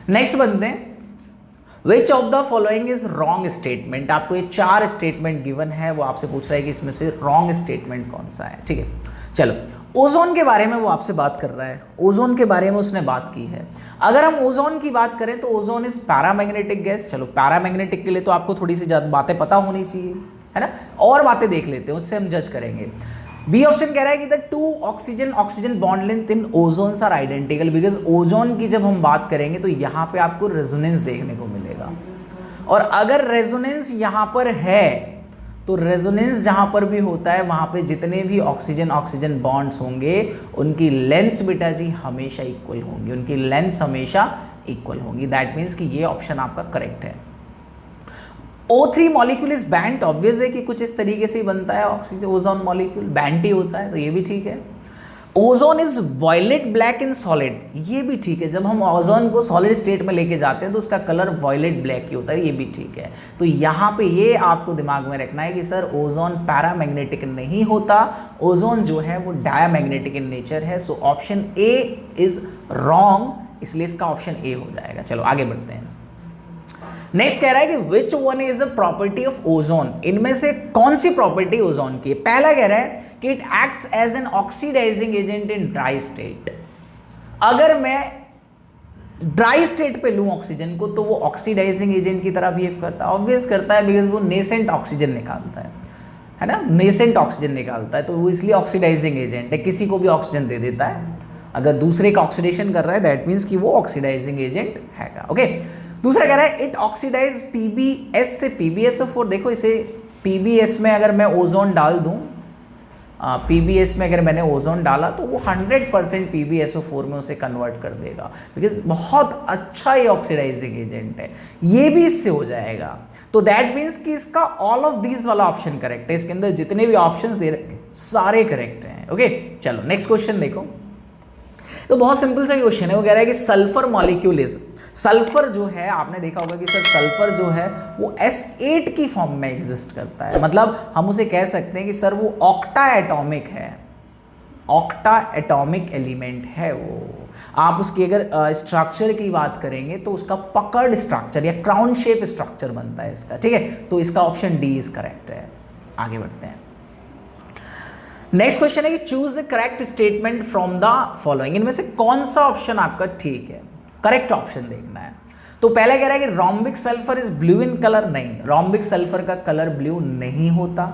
नेक्स्ट बनते हैं, विच of the following is wrong statement. आपको ये 4 स्टेटमेंट गिवन है, वो आपसे पूछ रहा है कि इसमें से रॉन्ग स्टेटमेंट कौन सा है, ठीक है। चलो ओजोन के बारे में वो आपसे बात कर रहा है, ओजोन के बारे में उसने बात की है। अगर हम ओजोन की बात करें तो ओजोन इज पैरामैग्नेटिक गैस। चलो पैरामैग्नेटिक के लिए तो आपको थोड़ी सी ज्यादा बातें पता होनी चाहिए, है ना, और बातें देख लेते हैं, उससे हम जज करेंगे। बी ऑप्शन कह रहा है कि the two oxygen bond length in ozones are identical, because ozone की जब हम बात करेंगे तो यहाँ पे आपको रेजोनेंस देखने को मिलेगा, और अगर रेजोनेंस यहाँ पर है तो रेजोनेंस जहाँ पर भी होता है वहाँ पे जितने भी ऑक्सीजन बॉन्ड्स होंगे उनकी लेंथ्स बेटा जी हमेशा इक्वल होंगी, उनकी लेंथ्स हमेशा इक्वल होंगी। दैट मीन्स कि ये ऑप्शन आपका करेक्ट है। O3 molecule is band, obvious है कि कुछ इस तरीके से ही बनता है ऑक्सीजन ओजोन मॉलिक्यूल, बैंड ही होता है, तो ये भी ठीक है। Ozone is violet black in solid, ये भी ठीक है, जब हम ओजोन को सॉलिड स्टेट में लेके जाते हैं तो उसका कलर वॉयलेट ब्लैक ही होता है, ये भी ठीक है। तो यहाँ पे ये आपको दिमाग में रखना है कि सर ओजोन पैरामैग्नेटिक नहीं होता, ओजोन जो है वो डायामैग्नेटिक इन नेचर है। So option A is wrong, इसलिए इसका ऑप्शन ए हो जाएगा। चलो आगे बढ़ते हैं। नेक्स्ट कह रहा है कि which one is a property of ozone, इनमें से कौन सी प्रॉपर्टी ओजोन की है। पहला कह रहा है कि it acts as an oxidizing agent in dry state. अगर मैं ड्राई स्टेट पे लूं ऑक्सीजन को तो वो ऑक्सीडाइजिंग एजेंट की तरह बिहेव करता है, ऑब्वियस करता है, बिकॉज वो नेसेंट ऑक्सीजन निकालता है ना, नेसेंट ऑक्सीजन निकालता है, तो वो इसलिए ऑक्सीडाइजिंग एजेंट है, किसी को भी ऑक्सीजन दे देता है। अगर दूसरे का ऑक्सीडेशन कर रहा है दैट मीन्स कि वो ऑक्सीडाइजिंग एजेंट है। ओके, दूसरा कह रहा है इट ऑक्सीडाइज पीबीएस से PbSO4। देखो इसे पीबीएस में अगर मैं ओजोन डाल दूं, पीबीएस में अगर मैंने ओजोन डाला तो वो 100% PbSO4 में उसे कन्वर्ट कर देगा, बिकॉज बहुत अच्छा ये ऑक्सीडाइजिंग एजेंट है, ये भी इससे हो जाएगा। तो दैट मीन्स कि इसका ऑल ऑफ दीज वाला ऑप्शन करेक्ट है, इसके अंदर जितने भी ऑप्शंस दे रखे सारे करेक्ट हैं। ओके चलो नेक्स्ट क्वेश्चन देखो, तो बहुत सिंपल सा क्वेश्चन है। वो कह रहा है कि सल्फर मॉलिक्यूल इज, सल्फर जो है आपने देखा होगा कि सर सल्फर जो है वो S8 की फॉर्म में एग्जिस्ट करता है, मतलब हम उसे कह सकते हैं कि सर वो ऑक्टा एटॉमिक है, ऑक्टा एटॉमिक एलिमेंट है वो। आप उसकी अगर स्ट्रक्चर की बात करेंगे तो उसका पकड़ स्ट्रक्चर या क्राउन शेप स्ट्रक्चर बनता है इसका, ठीक है, तो इसका ऑप्शन डी इज करेक्ट है। आगे बढ़ते हैं। नेक्स्ट क्वेश्चन है कि choose the correct statement from the following, इनमें से कौन सा ऑप्शन आपका ठीक है, करेक्ट ऑप्शन देखना है। तो पहले कह रहा है कि rhombic sulphur is blue in colour, नहीं, रोम्बिक सल्फर का कलर ब्लू नहीं होता।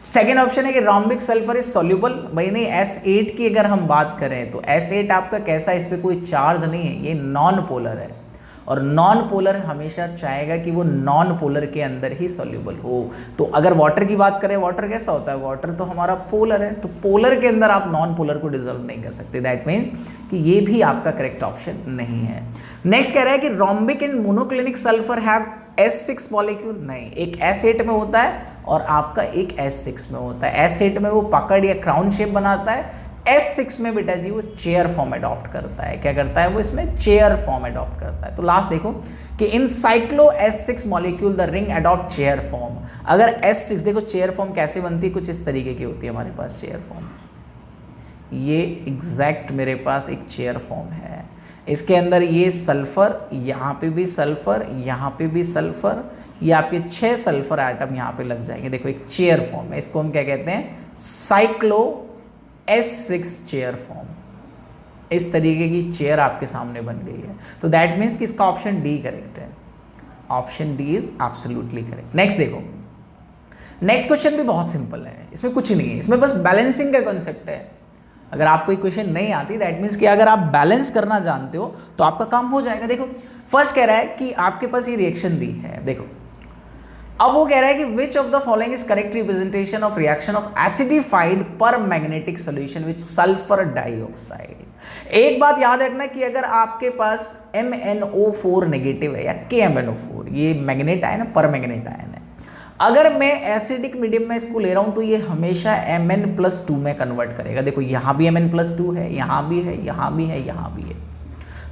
सेकेंड ऑप्शन है कि रोम्बिक सल्फर इज सॉल्युबल, भाई नहीं, S8 की अगर हम बात करें तो S8 आपका कैसा है, इस पर कोई चार्ज नहीं है, ये नॉन पोलर है, और नॉन पोलर हमेशा चाहेगा कि वो नॉन पोलर के अंदर ही सॉल्युबल हो। तो अगर वाटर की बात करें, वाटर कैसा होता है, वाटर तो हमारा पोलर है, तो पोलर के अंदर आप नॉन पोलर को डिजोल्व नहीं कर सकते। दैट मीन्स कि ये भी आपका करेक्ट ऑप्शन नहीं है। नेक्स्ट कह रहा है कि rhombic and monoclinic sulphur have S6 molecule, नहीं, एक S8 में होता है और आपका एक S6 में होता है। S8 में वो पकड़ या क्राउन शेप बनाता है, S6 में बेटा जी वो चेयर फॉर्म अडॉप्ट करता है। क्या करता है वो, इसमें चेयर फॉर्म अडॉप्ट करता है। तो लास्ट देखो कि in cyclo S6 molecule the ring adopt chair form. अगर S6 देखो चेयर फॉर्म कैसे बनती है, कुछ इस तरीके की होती है हमारे पास चेयर फॉर्म, ये एग्जैक्ट मेरे पास एक चेयर फॉर्म है। इसके अंदर ये सल्फर, यहाँ पे भी सल्फर, यहाँ पे भी सल्फर, ये आपके 6 सल्फर एटम यहाँ पे लग जाएंगे। देखो एक चेयर फॉर्म है, इसको हम क्या कहते हैं, साइक्लो S6 चेयर फॉर्म। इस तरीके की चेयर आपके सामने बन गई है, तो दैट मीन्स कि इसका ऑप्शन डी करेक्ट है, option D is absolutely correct. Next देखो, नेक्स्ट क्वेश्चन भी बहुत सिंपल है, इसमें कुछ नहीं है, इसमें बस बैलेंसिंग का कॉन्सेप्ट है। अगर आपको क्वेश्चन नहीं आती दैट मीन्स कि अगर आप बैलेंस करना जानते हो तो आपका काम हो जाएगा। देखो फर्स्ट कह रहा है कि आपके पास ये रिएक्शन दी है, देखो अब वो कह रहा है कि which of the following is correct representation of reaction of acidified permanganate solution which sulphur dioxide. एक बात याद रखना कि अगर आपके पास MnO4 नेगेटिव है या KMnO4, ये मैग्नेट आयन है, पर मैग्नेट आयन है, अगर मैं एसिडिक मीडियम में इसको ले रहा हूं तो ये हमेशा Mn+2 में कन्वर्ट करेगा। देखो यहां भी Mn+2 है, यहां भी है, यहां भी है, यहां भी है,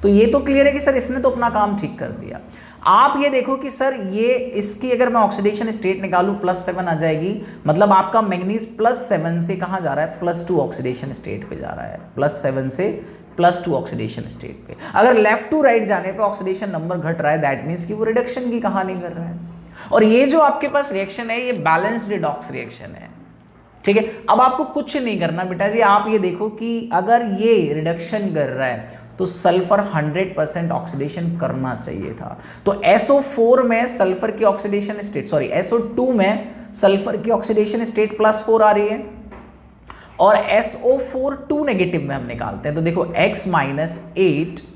तो ये तो क्लियर है कि सर इसने तो अपना काम ठीक कर दिया। आप ये देखो कि सर ये इसकी अगर मैं ऑक्सीडेशन स्टेट निकालूं +7 आ जाएगी, मतलब आपका मैग्नीज +7 से कहां जा रहा है, +2 ऑक्सीडेशन स्टेट पे जा रहा है, +7 से +2 ऑक्सीडेशन स्टेट पे। अगर लेफ्ट टू राइट जाने पे ऑक्सीडेशन नंबर घट रहा है दैट मीन्स कि वो रिडक्शन की कहानी कर रहा है। और ये जो आपके पास रिएक्शन है ये बैलेंस्ड रिडॉक्स रिएक्शन है, ठीक है, अब आपको कुछ नहीं करना बेटा जी, आप ये देखो कि अगर ये रिडक्शन कर रहा है तो सल्फर 100% ऑक्सीडेशन करना चाहिए था। तो SO4 में सल्फर की ऑक्सीडेशन स्टेट, सॉरी SO2 में सल्फर की ऑक्सीडेशन स्टेट +4 आ रही है और SO4 2 नेगेटिव में हम निकालते हैं। तो देखो x - 8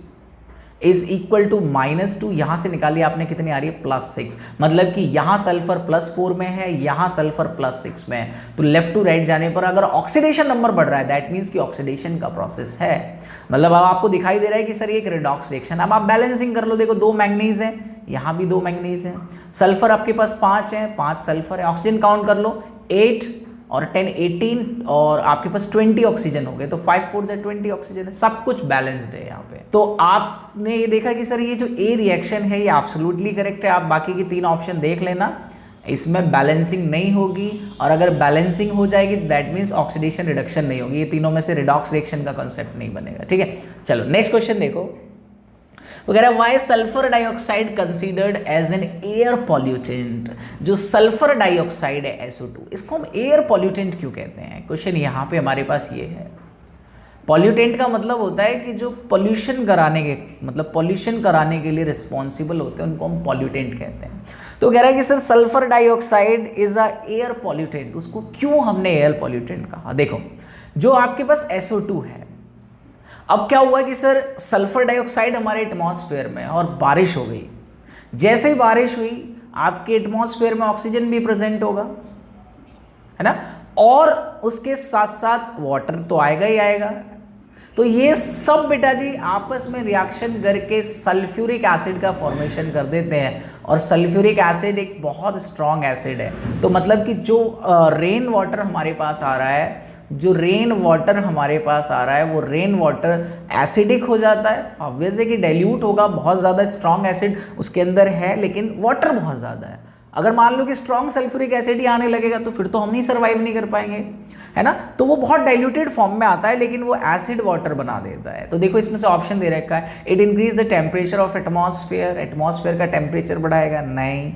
इज इक्वल टू -2, यहां से निकालिए आपने, कितनी आ रही है +6, मतलब कि यहां सल्फर +4 में है, यहां सल्फर +6 में है। तो लेफ्ट टू राइट जाने पर अगर ऑक्सीडेशन नंबर बढ़ रहा है दैट मीन्स कि ऑक्सीडेशन का प्रोसेस है। मतलब अब आपको दिखाई दे रहा है कि सर ये एक रिडॉक्स रिएक्शन। अब आप बैलेंसिंग कर लो, देखो 2 मैंगनीज है, यहां भी 2 मैंगनीज है, सल्फर आपके पास 5 है, 5 सल्फर है, ऑक्सीजन काउंट कर लो 8 और 10 18 और आपके पास 20 ऑक्सीजन हो गए, तो 5 4 20 ऑक्सीजन है, सब कुछ बैलेंस्ड है यहाँ पे। तो आपने ये देखा कि सर ये जो ए रिएक्शन है ये एब्सोल्युटली करेक्ट है। आप बाकी की 3 ऑप्शन देख लेना, इसमें बैलेंसिंग नहीं होगी, और अगर बैलेंसिंग हो जाएगी दैट मीन्स ऑक्सीडेशन रिडक्शन नहीं होगी। ये तीनों में से रिडॉक्स रिएक्शन का कंसेप्ट नहीं बनेगा। ठीक है, चलो नेक्स्ट क्वेश्चन देखो। वो कह रहा है why sulphur dioxide considered as an air pollutant. जो सल्फर डाइऑक्साइड है SO2, इसको हम एयर पॉल्यूटेंट क्यों कहते हैं? क्वेश्चन यहाँ पे हमारे पास ये है। पॉल्यूटेंट का मतलब होता है कि जो पॉल्यूशन कराने के, मतलब पॉल्यूशन कराने के लिए रिस्पॉन्सिबल होते हैं उनको हम पॉल्यूटेंट कहते हैं। तो कह रहा है कि sir sulphur dioxide is a air pollutant, उसको क्यों हमने एयर पॉल्यूटेंट कहा? देखो जो आपके पास SO2 है, अब क्या हुआ कि सर सल्फर डाइऑक्साइड हमारे एटमॉस्फेयर में और बारिश हो गई, जैसे ही बारिश हुई आपके एटमॉस्फेयर में ऑक्सीजन भी प्रेजेंट होगा, है ना, और उसके साथ साथ वाटर तो आएगा ही आएगा। तो ये सब बेटा जी आपस में रिएक्शन करके सल्फ्यूरिक एसिड का फॉर्मेशन कर देते हैं, और सल्फ्यूरिक एसिड एक बहुत स्ट्रॉन्ग एसिड है। तो मतलब कि जो रेन वाटर हमारे पास आ रहा है, जो रेन वाटर हमारे पास आ रहा है वो रेन वाटर एसिडिक हो जाता है। ऑब्वियस है कि डाइल्यूट होगा, बहुत ज़्यादा स्ट्रॉन्ग एसिड उसके अंदर है लेकिन वाटर बहुत ज़्यादा है। अगर मान लो कि स्ट्रॉन्ग सल्फ्यूरिक एसिड ही आने लगेगा तो फिर तो हम नहीं सर्वाइव नहीं कर पाएंगे, है ना। तो वो बहुत डाइल्यूटेड फॉर्म में आता है लेकिन वो एसिड वाटर बना देता है। तो देखो इसमें से ऑप्शन दे रखा है, it increase the temperature of atmosphere, atmosphere का टेम्परेचर बढ़ाएगा, नहीं।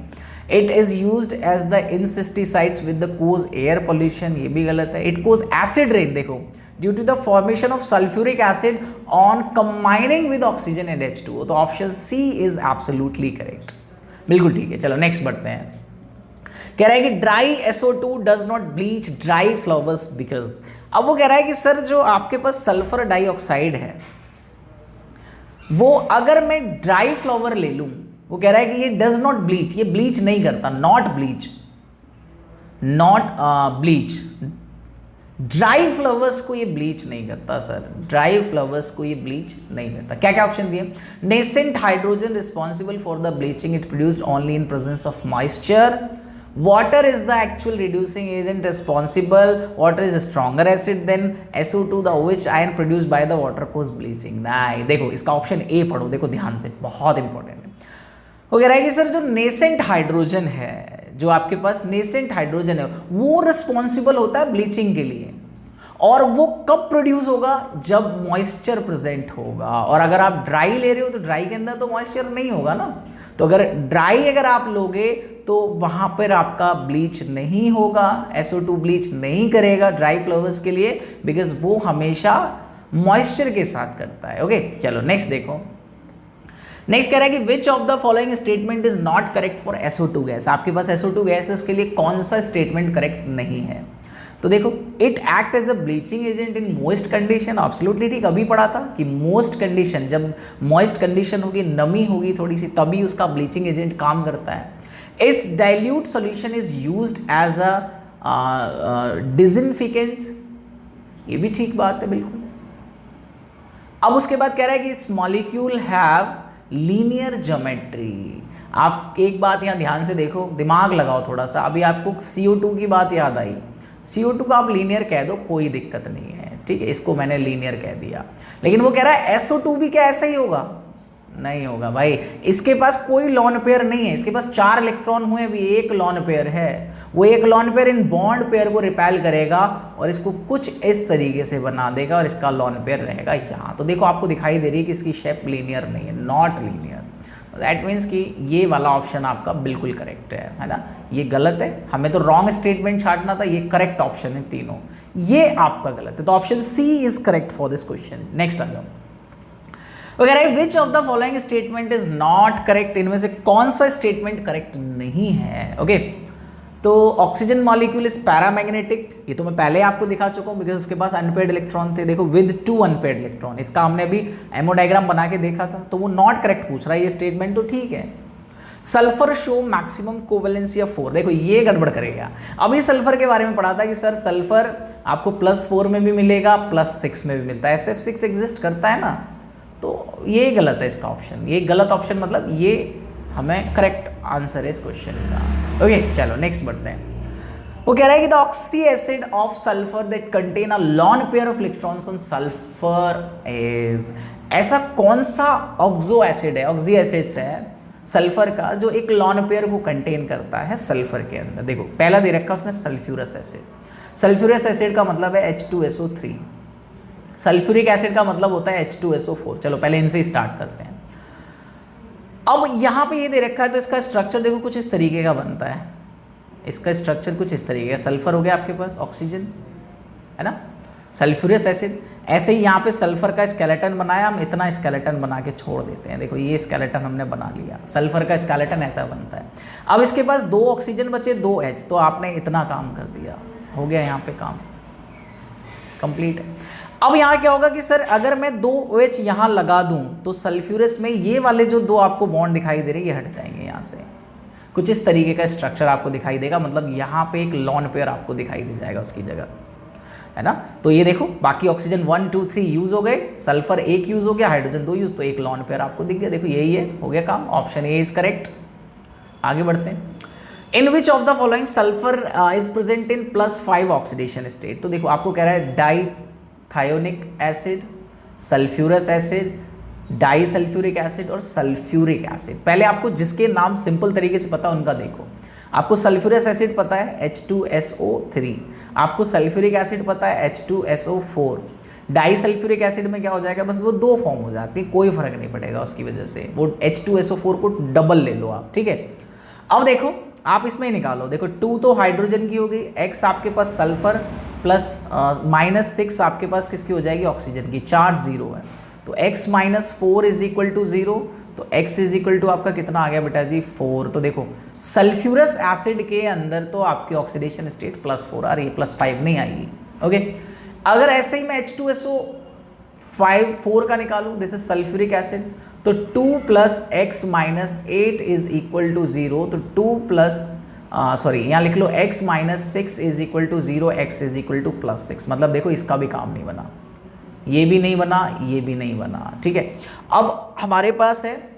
It is used as the insecticides with the cause air pollution, ये भी गलत है। इट कोज एसिड रेन, देखो due to the formation of sulphuric acid on combining with oxygen and H2O। तो option C is absolutely correct, बिल्कुल ठीक है। चलो नेक्स्ट बढ़ते हैं। कह रहा है कि dry SO2 does not bleach dry flowers because. अब वो कह रहा है कि सर जो आपके पास सल्फर डाइऑक्साइड है वो अगर मैं ड्राई फ्लावर ले लूं, वो कह रहा है कि ये डज नॉट ब्लीच, ये ब्लीच नहीं करता, not bleach, not bleach. Dry flowers को ये ब्लीच नहीं करता सर, ड्राई फ्लावर्स को ये ब्लीच नहीं करता। क्या क्या ऑप्शन दिए? Nascent hydrogen responsible for the bleaching, it produced only in presence of moisture. Water is the actual reducing agent responsible. Water is a stronger acid than SO2, the OH ion produced by the water cause bleaching. नहीं, देखो इसका option A पढ़ो, देखो ध्यान से, बहुत important है। वो कह रहा है कि सर जो नेसेंट हाइड्रोजन है, जो आपके पास नेसेंट हाइड्रोजन है वो रिस्पॉन्सिबल होता है ब्लीचिंग के लिए, और वो कब प्रोड्यूस होगा? जब मॉइस्चर प्रेजेंट होगा। और अगर आप ड्राई ले रहे हो तो ड्राई के अंदर तो मॉइस्चर नहीं होगा ना, तो अगर ड्राई अगर आप लोगे तो वहां पर आपका ब्लीच नहीं होगा, SO2 ब्लीच नहीं करेगा ड्राई फ्लावर्स के लिए, बिकॉज वो हमेशा मॉइस्चर के साथ करता है। ओके चलो नेक्स्ट देखो। नेक्स्ट कह रहा है कि which of the following statement is not correct for SO2 gas. आपके पास SO2 गैस है, उसके लिए कौन सा स्टेटमेंट करेक्ट नहीं है? तो देखो, it act as a bleaching agent in moist condition, absolutely ठीक, अभी पढ़ा था कि मोस्ट कंडीशन, जब मॉइस्ट कंडीशन होगी, नमी होगी थोड़ी सी, तभी उसका ब्लीचिंग एजेंट काम करता है। It's dilute solution is used as a disinfectant, ये भी ठीक बात है बिल्कुल। अब उसके बाद कह रहा है कि it's molecule have linear geometry. आप एक बात यहाँ ध्यान से देखो, दिमाग लगाओ थोड़ा सा। अभी आपको CO2 की बात याद आई, CO2 को आप लीनियर कह दो, कोई दिक्कत नहीं है, ठीक है, इसको मैंने लीनियर कह दिया। लेकिन वो कह रहा है SO2 भी क्या ऐसा ही होगा? नहीं होगा भाई, इसके पास कोई लॉन पेयर नहीं है, इसके पास 4 इलेक्ट्रॉन हुए, अभी एक लॉन पेयर है। वो एक lone pair in bond pair को रिपेल करेगा और इसको कुछ इस तरीके से बना देगा और इसका लॉन पेयर रहेगा यहाँ। तो देखो आपको दिखाई दे रही है कि इसकी शेप लीनियर नहीं है, नॉट लीनियर। दैट मीन्स कि ये वाला ऑप्शन आपका बिल्कुल करेक्ट है ना। ये गलत है, हमें तो रॉन्ग स्टेटमेंट छांटना था, ये करेक्ट ऑप्शन है तीनों, ये आपका गलत है। तो option C is correct for this question. Next आ जाओ, वो कह रहा है which of the following statement is not correct, इनमें से कौन सा स्टेटमेंट करेक्ट नहीं है। ओके तो ऑक्सीजन मॉलिक्यूल इज पैरामैग्नेटिक, ये तो मैं पहले आपको दिखा चुका हूँ बिकॉज उसके पास अनपेयर्ड इलेक्ट्रॉन थे। देखो विद 2 अनपेयर्ड इलेक्ट्रॉन, इसका हमने अभी एमओ डायग्राम बना के देखा था, तो वो नॉट करेक्ट पूछ रहा है ये स्टेटमेंट, तो ठीक है। Sulphur show maximum covalency of 4, देखो ये गड़बड़ करेगा। अभी सल्फर के बारे में पढ़ा था कि सर सल्फर आपको +4 में भी मिलेगा, +6 में भी मिलता है, SF6 एग्जिस्ट करता है ना, तो ये गलत है इसका ऑप्शन, ये गलत ऑप्शन, मतलब ये हमें करेक्ट आंसर है इस क्वेश्चन का। ओके चलो नेक्स्ट बढ़ते हैं। वो कह रहा है कि the oxy acid of sulphur that contain a lone pair of electrons on sulphur is, ऐसा कौन सा ऑक्सो एसिड है, ऑक्सी एसिड्स है सल्फर का जो एक लॉन पेयर को कंटेन करता है सल्फर के अंदर। देखो पहला दे रखा उसने सल्फ्यूरस एसिड, सल्फ्यूरस एसिड का मतलब है H2SO3, सल्फ्यूरिक एसिड का मतलब होता है H2SO4। चलो पहले इनसे स्टार्ट करते हैं। अब यहाँ पे ये दे रखा है तो इसका स्ट्रक्चर देखो कुछ इस तरीके का बनता है, इसका स्ट्रक्चर कुछ इस तरीके का, सल्फर हो गया आपके पास, ऑक्सीजन है ना, सल्फ्यूरस एसिड, ऐसे ही यहाँ पे सल्फर का स्केलेटन बनाया, हम इतना स्केलेटन बना के छोड़ देते हैं। देखो ये स्केलेटन हमने बना लिया, सल्फर का स्केलेटन ऐसा बनता है। अब इसके पास 2 ऑक्सीजन बचे, 2 H, तो आपने इतना काम कर दिया, हो गया यहाँ पे काम कंप्लीट है। अब यहाँ क्या होगा कि सर अगर मैं 2 OH यहाँ लगा दूँ तो सल्फ्यूरस में ये वाले जो 2 आपको बॉन्ड दिखाई दे रहे हैं ये हट जाएंगे, यहाँ से कुछ इस तरीके का स्ट्रक्चर आपको दिखाई देगा, मतलब यहाँ पे एक लॉन पेयर आपको दिखाई दे जाएगा उसकी जगह, है ना। तो ये देखो बाकी ऑक्सीजन 1 2 3 यूज हो गए, सल्फर 1 यूज हो गया, हाइड्रोजन 2 यूज, तो एक लॉन पेयर आपको दिख गया। देखो यही है, हो गया काम, ऑप्शन ए इज करेक्ट। आगे बढ़ते हैं। In which of the following sulphur is present in +5 oxidation state, तो देखो आपको कह रहा है dithionic acid, sulphurous acid, disulphuric acid और सल्फ्यूरिक एसिड। पहले आपको जिसके नाम सिंपल तरीके से पता उनका देखो। आपको सल्फ्यूरस एसिड पता है H2SO3, आपको सल्फ्यूरिक एसिड पता है H2SO4, डाइसल्फ्यूरिक एसिड में क्या हो जाएगा, बस वो 2 फॉर्म हो जाती है, कोई फर्क नहीं पड़ेगा उसकी वजह से, वो H2SO4 को डबल ले लो आप, ठीक है। अब देखो आप इसमें ही निकालो, देखो 2 तो हाइड्रोजन की हो गई, X आपके पास सल्फर प्लस -6 आपके पास किसकी हो जाएगी, ऑक्सीजन की, चार्ज 0 है, तो X - 4 इज इक्वल टू 0, तो X इज इक्वल टू आपका कितना आ गया बेटा जी 4। तो देखो सल्फ्यूरस एसिड के अंदर तो आपकी ऑक्सीडेशन स्टेट +4 आ रही है, +5 नहीं आएगी। ओके अगर ऐसे ही मैं H2SO4 का निकालूं, दिस इज सल्फ्यूरिक एसिड, तो 2 + X - 8 इज इक्वल टू 0, तो 2 प्लस यहाँ लिख लो X - 6 is equal to 0, X is equal to +6, मतलब देखो इसका भी काम नहीं बना, ये भी नहीं बना, ये भी नहीं बना, ठीक है। अब हमारे पास है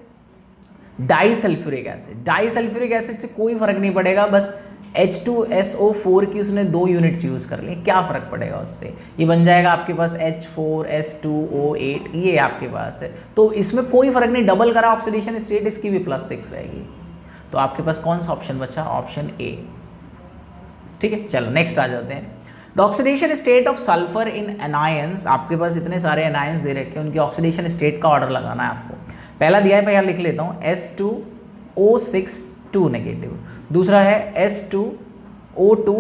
डाइसल्फ्यूरिक एसिड, डाइसल्फ्यूरिक एसिड से कोई फर्क नहीं पड़ेगा, बस H2SO4 की उसने 2 यूनिट्स यूज कर ली, क्या फर्क पड़ेगा उससे, ये बन जाएगा आपके पास H4S2O8, ये आपके पास है, तो इसमें कोई फर्क नहीं, डबल करा ऑक्सीडेशन स्टेट, इसकी भी +6 रहेगी, तो आपके पास कौन सा ऑप्शन बचा, ऑप्शन ए, ठीक है। चलो नेक्स्ट आ जाते हैं। The oxidation state of sulphur in anions, आपके पास इतने सारे एनायंस दे रखे हैं, उनकी ऑक्सीडेशन स्टेट का ऑर्डर लगाना है आपको। पहला दिया है, मैं यहाँ लिख लेता हूँ S2O6 2 नेगेटिव, दूसरा है S2O2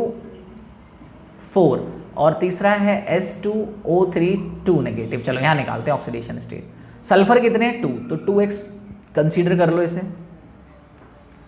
4 और तीसरा है S2O3 2 नेगेटिव। चलो यहाँ निकालते हैं ऑक्सीडेशन स्टेट। सल्फर कितने हैं 2, तो 2x कंसीडर कर लो इसे,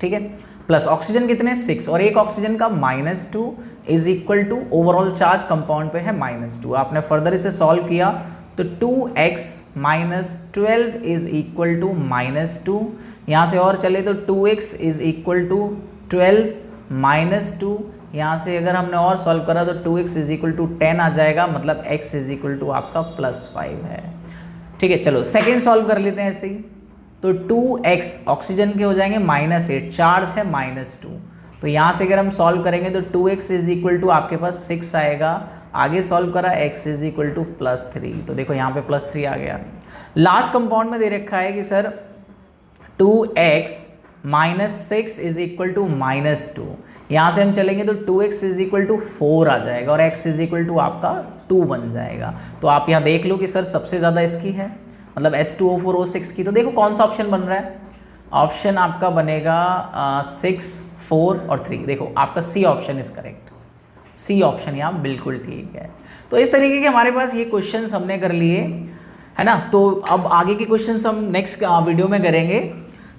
ठीक है, प्लस ऑक्सीजन कितने 6 और एक ऑक्सीजन का -2 is equal to overall charge compound पे है -2। आपने फर्दर इसे सॉल्व किया तो 2x - 12 इज इक्वल टू -2, यहाँ से और चले तो 2x इज इक्वल टू 12 -2, यहाँ से अगर हमने और सॉल्व करा तो 2x इज इक्वल टू 10 आ जाएगा, मतलब x इज इक्वल टू आपका +5 है, ठीक है। चलो सेकेंड सॉल्व कर लेते हैं ऐसे ही, तो 2x ऑक्सीजन के हो जाएंगे -8, चार्ज है -2, तो यहाँ से अगर हम सॉल्व करेंगे तो 2x इज इक्वल टू आपके पास 6 आएगा, आगे सॉल्व करा x इज इक्वल टू +3, तो देखो यहाँ पे +3 आ गया। लास्ट कंपाउंड में दे रखा है कि sir 2x - 6 is equal to -2, यहाँ से हम चलेंगे तो 2x इज इक्वल टू 4 आ जाएगा और x इज इक्वल टू आपका 2 बन जाएगा। तो आप यहाँ देख लो कि सर सबसे ज़्यादा इसकी है, मतलब S2O4O6 की, तो देखो कौन सा ऑप्शन बन रहा है, ऑप्शन आपका बनेगा 6, 4 और 3। देखो आपका C option is correct, C option यहाँ बिल्कुल ठीक है। तो इस तरीके के हमारे पास ये क्वेश्चंस हमने कर लिए, है ना। तो अब आगे के क्वेश्चंस हम नेक्स्ट वीडियो में करेंगे।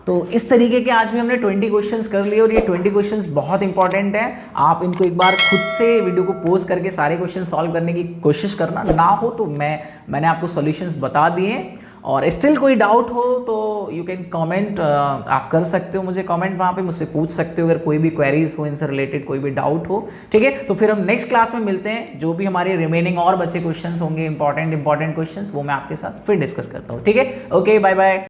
तो इस तरीके के आज भी हमने 20 क्वेश्चंस कर लिए और ये 20 क्वेश्चंस बहुत इंपॉर्टेंट है। आप इनको एक बार खुद से वीडियो को पोस्ट करके सारे क्वेश्चन सॉल्व करने की कोशिश करना, ना हो तो मैंने आपको सॉल्यूशंस बता दिए। और स्टिल कोई डाउट हो तो यू कैन कमेंट, आप कर सकते हो मुझे कमेंट, वहाँ पे मुझसे पूछ सकते हो अगर कोई भी क्वेरीज हो, इनसे रिलेटेड कोई भी डाउट हो, ठीक है। तो फिर हम नेक्स्ट क्लास में मिलते हैं, जो भी हमारे रिमेनिंग और बचे क्वेश्चंस होंगे इंपॉर्टेंट क्वेश्चंस, वो मैं आपके साथ फिर डिस्कस करता हूँ, ठीक है। Okay, bye bye.